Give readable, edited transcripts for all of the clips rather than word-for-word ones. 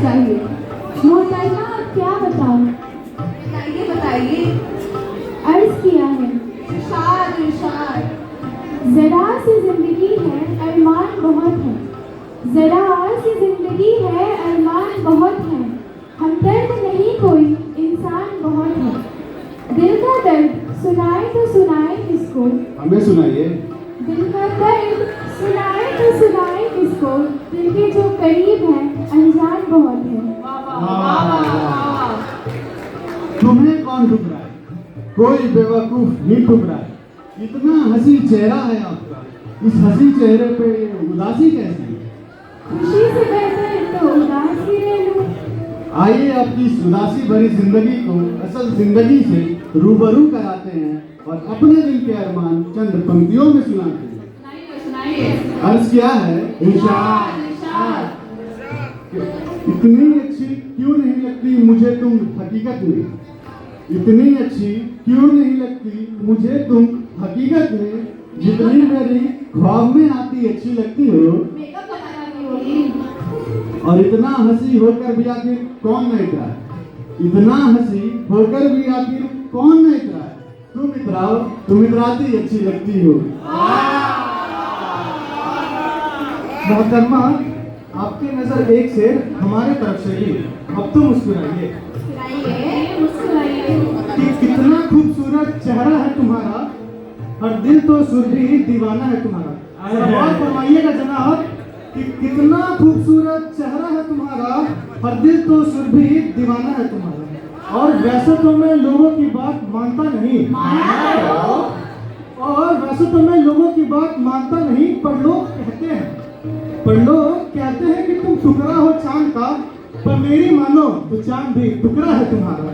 चाहिए। मोहतरमा अब क्या बताऊं? बताइए बताइए। अर्ज किया है, इरशाद इरशाद। जरा सी जिंदगी है अरमान बहुत है, जरा सी जिंदगी है अरमान बहुत है, हमदर्द नहीं कोई इंसान बहुत है। दिल का दर्द सुनाए तो सुनाए किसको, हमें सुनाइए। दिल का दर्द सुनाए तो सुनाए किसको, दिल के जो करीब है अनजान बहुत है। तुम्हें कौन ठुकराए? कोई बेवकूफ नहीं ठुकराए। इतना हंसी चेहरा है आपका, इस हंसी चेहरे पे उदासी कैसी है? खुशी से बेहतर तो उदासी ले लूं। आइए आपकी इस उदासी भरी जिंदगी को असल जिंदगी से रूबरू कराते हैं और अपने दिल के अरमान चंद पंक्तियों में सुनाते हैं। सुनाइए। अर्ज क्या है? इरशाद इरशाद। इतनी अच्छी क्यों नहीं लगती मुझे तुम हकीकत में, इतनी अच्छी क्यों नहीं लगती मुझे तुम हकीकत में, जितनी मेरी ख्वाब में आती अच्छी लगती हो। मेकअप लगाना भी होगी। और इतना हंसी होकर भी आखिर कौन नहीं इतराए, इतना हंसी होकर भी आखिर कौन नहीं इतराए। तुम इतराओ, तुम इतराती अच्छी लगती हो। मोहतरमा, आपकी नजर एक शेर हमारे तरफ से ही, अब तो मुस्कुराइए। सुनाइए। मुस्कुराइए। कि कितना खूबसूरत चेहरा है तुम्हारा, और दिल तो सुरभि दीवाना है तुम्हारा। जरा और फरमाइएगा जनाब कि कितना खूबसूरत चेहरा है तुम्हारा, और दिल तो सुरभि दीवाना है तुम्हारा। और वैसे तो मैं लोगों की बात मानता नहीं, और वैसे तो मैं लोगों की बात मानता नहीं, पर लोग कहते हैं कि तुम टुकड़ा हो चांद का, पर मेरी मानो तो चांद भी टुकड़ा है तुम्हारा।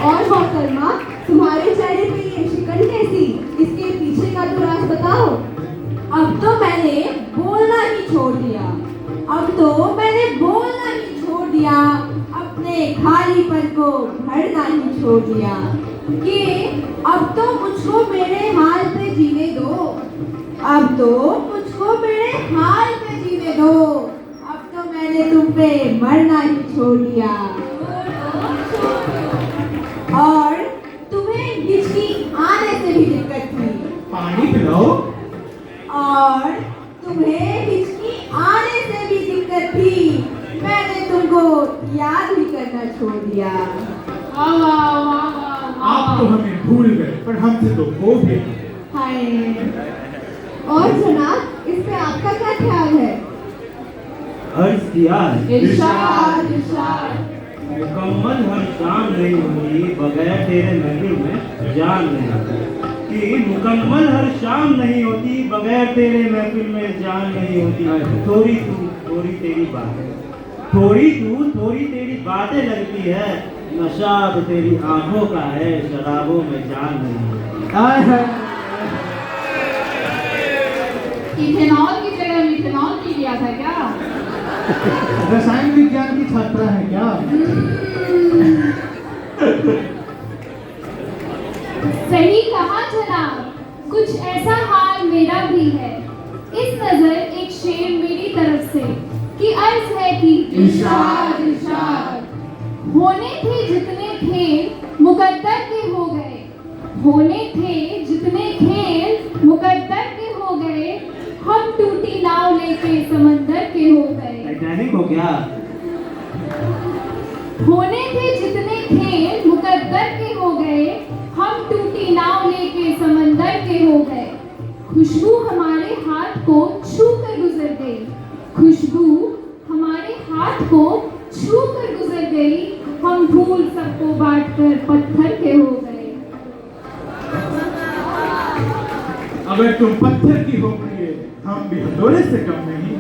और मोहतरमा, तुम्हारे चेहरे पे ये शिकन कैसी? इसके पीछे का तो राज बताओ। अब तो मैंने बोलना ही छोड़ दिया, अब तो मैंने बोलना ही छोड़ दिया, अपने खालीपन को भरना ही छोड़ दिया कि अब तो मुझको मेरे हाल पे जीने दो, अब तो मुझको मेरे हाल पे जीने दो, अब तो मैंने तुम पे मरना ही छोड़ दिया। और तुम्हें हिचकी आने से भी दिक्कत थी, पानी पिलाओ। और तुम्हें हिचकी आने से भी दिक्कत थी, मैंने तुमको याद भी करना छोड़ दिया। आप तो हमें भूल गए, पर हमसे तो खो भी गए। हाय। और जनाब, इस पे आपका क्या ख्याल है? अर्ज किया है, इरशाद इरशाद। मुकम्मल हर शाम नहीं होती बगैर तेरे महफिल में जान नहीं होती, कि मुकम्मल हर शाम नहीं होती बगैर तेरे महफिल में जान नहीं होती। थोड़ी तू थोड़ी तेरी बातें, थोड़ी तू थोड़ी तेरी बातें लगती है, नशा तो तेरी आंखों का है, शराबों में जान नहीं होती। इथेनॉल की जगह मिथेनॉल पी लिया था क्या? रसायन विज्ञान की छात्रा है क्या? सही कहा जनाब, कुछ ऐसा हाल मेरा भी है। इस नजर एक शेर मेरी तरफ से कि अर्ज है कि इरशाद इरशाद। होने थे जितने खेल मुकद्दर के हो गए, होने थे जितने खेल मुकद्दर के हो गए, हम टूटी नाव लेके समंदर के हो गए। टाइटैनिक हो गया। होने थे जितने खेल मुकद्दर के हो गए, हम टूटी नाव लेके समंदर के हो गए। खुशबू हमारे हाथ को छू कर गुजर गई, खुशबू हमारे हाथ को छू कर गुजर गई, हम फूल सबको बांट कर पत्थर के हो गए। अगर तुम पत्थर की हो गई, हम भी हथौड़े से कम नहीं।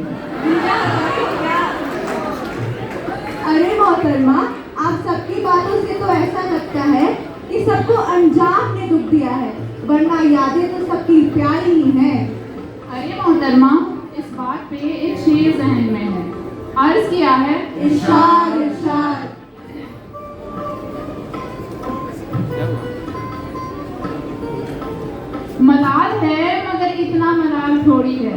अरे मोहतरमा, आप सबकी बातों से तो ऐसा लगता है कि सबको अंजाम ने दुख दिया है, वरना यादें तो सबकी प्यारी ही हैं। अरे मोहतरमा, इस बात पे एक शेर जहन में है। अर्ज किया है, इरशाद इरशाद। मलाल है मगर इतना मलाल थोड़ी है,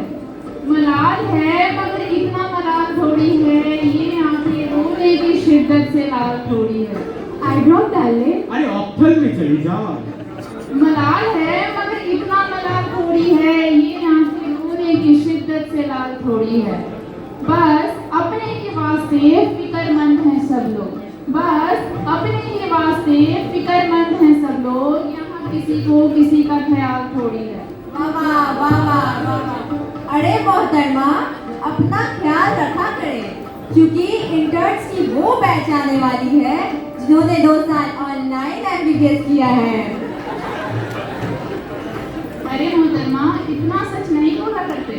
मलाल है मगर इतना मलाल थोड़ी है, ये आंखें रोने की शिद्दत से लाल थोड़ी है। आई ड्रॉप डाले। अरे ऑप्शन में चली जाओ। मलाल है मगर इतना मलाल थोड़ी है, ये आंखें रोने की शिद्दत से लाल थोड़ी है। बस अपने ही वास्ते फिक्रमंद हैं सब लोग, बस अपने ही वास्ते फिक्रमंद हैं सब लोग, यहाँ किसी को किसी का ख्याल थोड़ी है। वाह वाह वाह वाह। अरे मोहतरमा, अपना ख्याल रखा करें, क्योंकि इंटर्न्स की वो बैच आने वाली है जिन्होंने 2 साल ऑनलाइन MBBS किया है। अरे मोहतरमा, इतना सच नहीं बोला करते।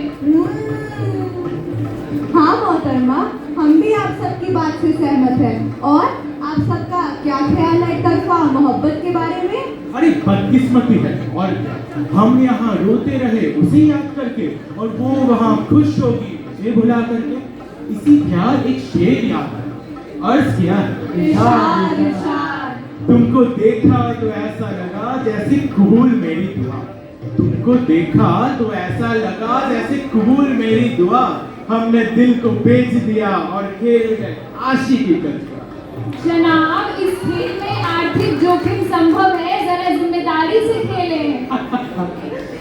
हाँ मोहतरमा, हम भी आप सबकी बात से सहमत हैं। और आप सबका क्या ख्याल है तरफा मोहब्बत के बारे में? अरे बदकिस्मती है और क्या, हम यहाँ रोते रहे उसे याद करके और वो वहाँ खुश होगी उसे भुला करके। इसी ख्याल एक शेर याद है, अर्ज किया है, इरशाद, इरशाद। तुमको देखा तो ऐसा लगा जैसे कबूल मेरी दुआ, तुमको देखा तो ऐसा लगा जैसे कबूल मेरी दुआ, हमने दिल को बेच दिया और खेल गए आशिकी का जुआ। जनाब, इस खेल में आर्थिक जोखिम संभव है, जरा जिम्मेदारी से खेलें।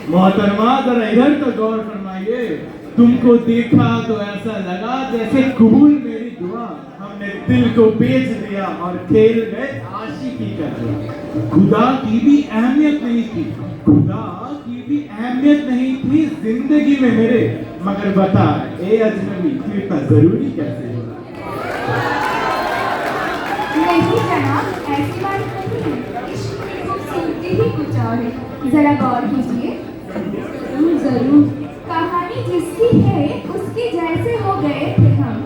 मोहतरमा, जरा इधर तो गौर फरमाइए, तुमको देखा तो ऐसा लगा जैसे कबूल मेरी दुआ, हमने दिल को बेच दिया और खेल गए आशिकी का जुआ। खुदा की भी अहमियत नहीं थी, खुदा की भी अहमियत नहीं थी जिंदगी में मेरे, मगर बता ए अजनबी तू इतना जरूरी कैसे हो? नहीं जनाब, ऐसी बात नहीं है। इश्क की खूबसूरती ही कुछ और है, जरा गौर कीजिए। जरूर, कहानी जिसकी है उसके जैसे हो गए थे हम,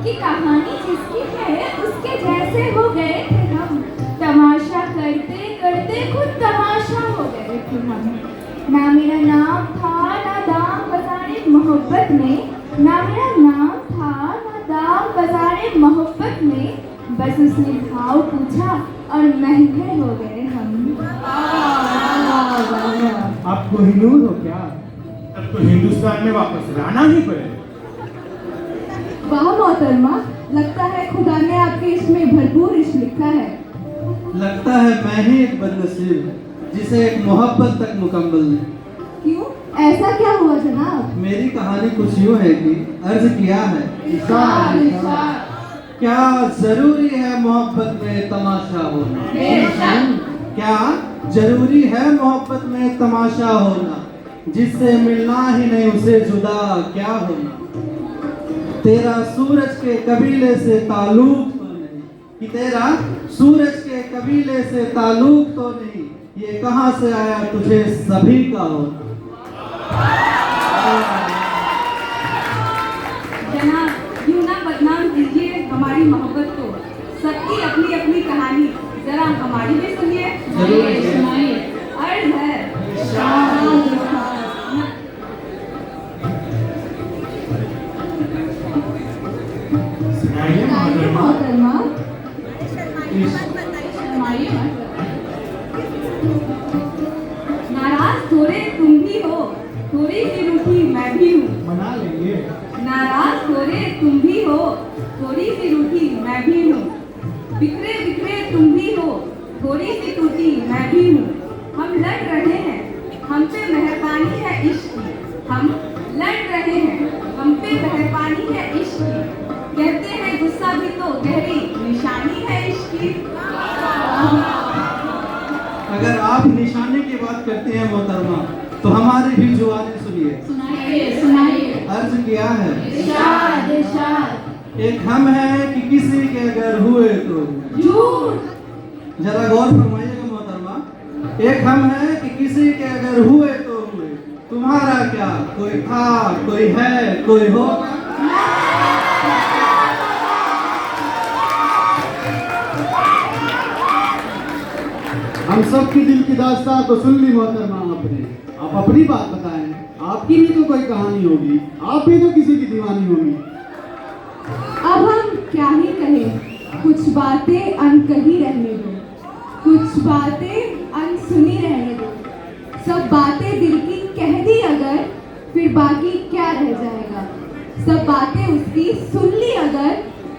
कि कहानी जिसकी है उसके जैसे हो गए थे हम, तमाशा करते करते खुद तमाशा हो गए थे हम। ना मेरा नाम था ना दाम बाज़ारे मोहब्बत में, ना मेरा नाम था ना दाम बाज़ारे मोहब्बत में, बस उसने भाव पूछा और महंगे हो गए हम। आप कोहिनूर हो क्या? अब तो हिंदुस्तान में वापस लाना ही पड़ेगा। वाह मोहतरमा, लगता है खुदा ने आपके इसमें भरपूर इश्क लिखा है। लगता है मैं ही एक बदनसीब जिसे एक मोहब्बत तक मुकम्मल नहीं। क्यों, ऐसा क्या हुआ जनाब? मेरी कहानी कुछ यूँ है कि अर्ज किया है, इरशाद, इरशाद। क्या जरूरी है मोहब्बत में तमाशा होना? क्या जरूरी है मोहब्बत में तमाशा होना? जिससे मिलना ही नहीं उसे जुदा क्या होना? तेरा सूरज के कबीले से ताल्लुक तो नहीं, कि तेरा सूरज के कबीले से ताल्लुक तो नहीं, ये कहाँ से आया तुझे सभी का होना? जनाब, यूं ना बदनाम कीजिए हमारी मोहब्बत को, सबकी अपनी अपनी कहानी, जरा हमारी भी सुनिए। जरूर सुनाइए। अर्ज है, सुनाइए बताइए मोहतरमा। मोहतरमा। शर्माइए मत। नाराज थोड़े तुम भी हो, थोड़ी सी रूठी मैं भी हूँ। मना लेंगे। नाराज थोड़े तुम भी हो, थोड़ी सी रूठी मैं भी हूँ। बिखरे बिखरे तुम भी हो, थोड़ी सी टूटी मैं भी हूँ। हम लड़ रहे हैं, हम पे मेहरबानी है इश्क की, हम लड़ रहे हैं, हम पे मेहरबानी है इश्क की। कहते हैं गुस्सा भी तो गहरी निशानी है इश्क की। अगर आप निशाने की बात करते हैं मोहतरमा, तो हमारी भी जुबानी सुनिए। सुनाइए, सुनाइए। अर्ज किया है, इरशाद, इरशाद। एक हम है कि किसी के अगर हुए तो झूठ। जरा गौर फरमाइएगा मोहतरमा, एक हम है कि किसी के अगर हुए तो हुए, तुम्हारा क्या, कोई था कोई है कोई होगा? हम सब की दिल की दास्तां तो सुन ली मोहतरमा आपने, आप अपनी बात बताएं। आपकी भी तो कोई कहानी होगी, आप भी तो किसी की दीवानी होगी। अब हम क्या ही कहें, कुछ बातें अनकही रहने दो, कुछ बातें अनसुनी रहने दो। सब बातें दिल की कह दी अगर, फिर फिर बाकी क्या रह जाएगा? सब बातें उसकी सुन ली अगर,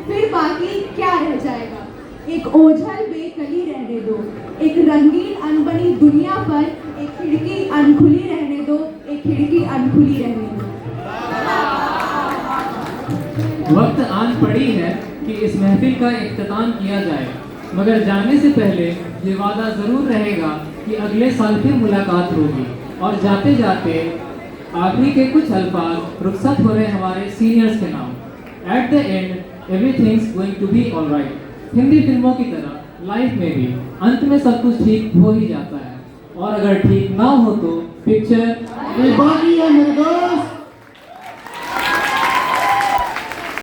फिर बाकी क्या रह जाएगा? एक ओझल बेकली रहने दो, एक रंगीन अनबनी दुनिया पर एक खिड़की अनखुली रहने दो, एक खिड़की अनखुली रहने दो। वक्त आन पड़ी है कि इस महफिल का इख्तिताम किया जाए, मगर जाने से पहले ये वादा ज़रूर रहेगा कि अगले साल फिर मुलाकात होगी। और जाते जाते आखिरी के कुछ अल्फाज रुखसत हो रहे हमारे सीनियर्स के नाम। At the end everything's going to be alright. Hindi फिल्मों की तरह लाइफ में भी अंत में सब कुछ ठीक हो ही जाता है, और अगर ठीक ना हो तो पिक्चर बाकी है मेरे दोस्त।